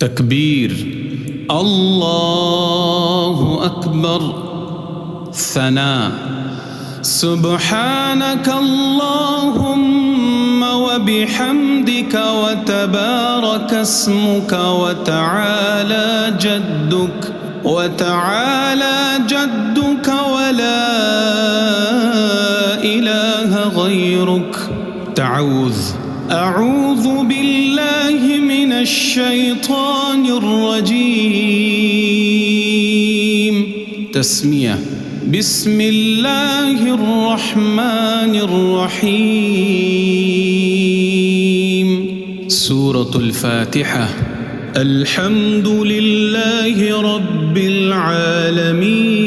تكبير، الله أكبر. ثناء، سبحانك اللهم وبحمدك وتبارك اسمك وتعالى جدك ولا إله غيرك. أعوذ بالله من الشيطان الرجيم. تسمية، بسم الله الرحمن الرحيم. سورة الفاتحة. الحمد لله رب العالمين،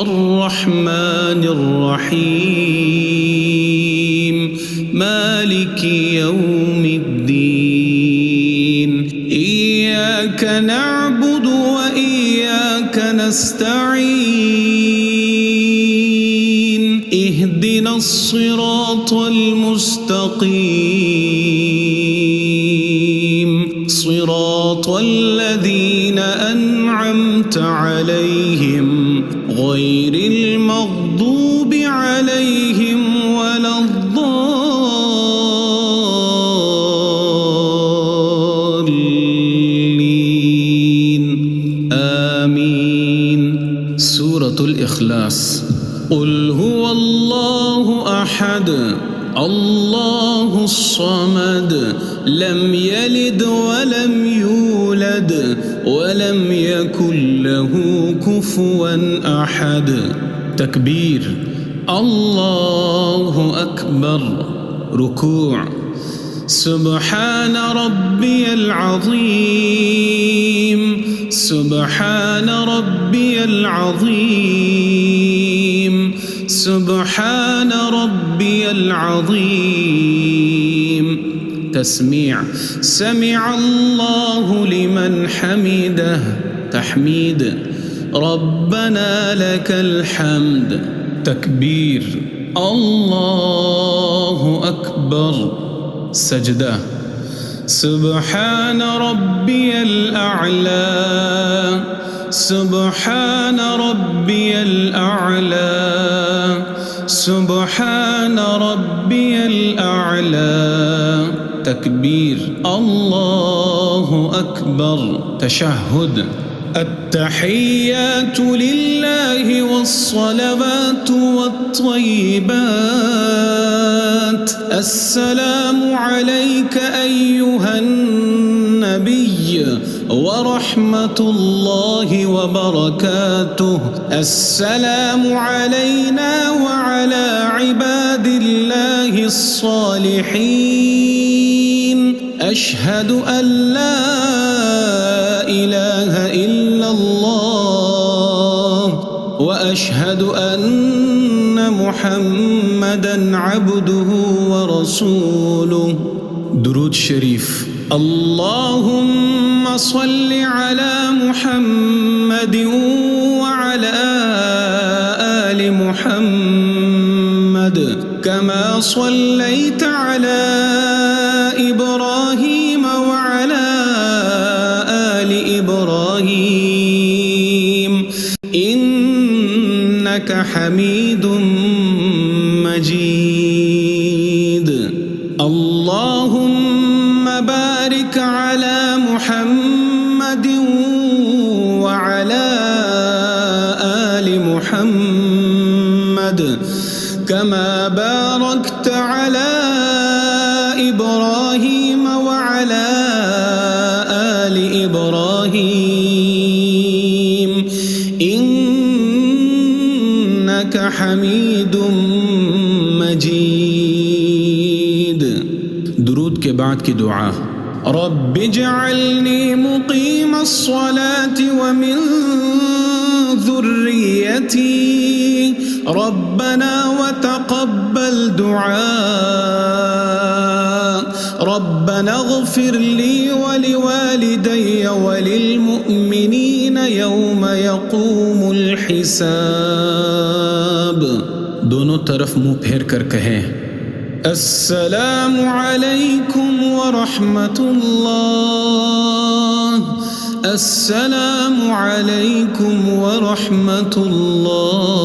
الرحمن الرحيم، مالك يوم الدين. إياك نعبد وإياك نستعين. اهدنا الصراط المستقيم، صراط الذين أنعمت عليهم غير المغضوب عليهم ولا الضالين. آمين. سورة الإخلاص. قل هو الله أحد الله الصمد لم يلد ولم يولد ولم يكن له كفوا أحد. تكبير، الله أكبر. ركوع، سبحان ربي العظيم، سبحان ربي العظيم، سبحان ربي العظيم. تسميع، سمع الله لمن حمده. تحميد، ربنا لك الحمد. تكبير، الله أكبر. سجدة، سبحان ربي الأعلى، سبحان ربي الأعلى، سبحان ربي الأعلى. تكبير، الله أكبر. تشهد، التحيات لله والصلوات والطيبات. السلام عليك أيها النبي ورحمة الله وبركاته. السلام علينا وعلى عباد الله الصالحين. أشهد أن لا إله إلا الله وأشهد أن محمدًا عبده ورسوله. درود شريف. اللهم صل على محمد وعلى آل محمد كما صليت على إبراهيم وعلى آل إبراهيم إنك حميد مجيد. اللهم بارك على محمد وعلى آل محمد كما باركت على إبراهيم وعلى آل إبراهيم إنك حميد مجيد. درود کے بعد کی دعا. رب اجعلني مقيم الصلاة ومن ذريتي ربنا وتقبل دعاء. ربنا اغفر لي ولوالدي وللمؤمنين يوم يقوم الحساب. दोनों तरफ मुंह फेर कर कहें, अस्सलामु अलैकुम ورحمة الله. السلام عليكم ورحمة الله.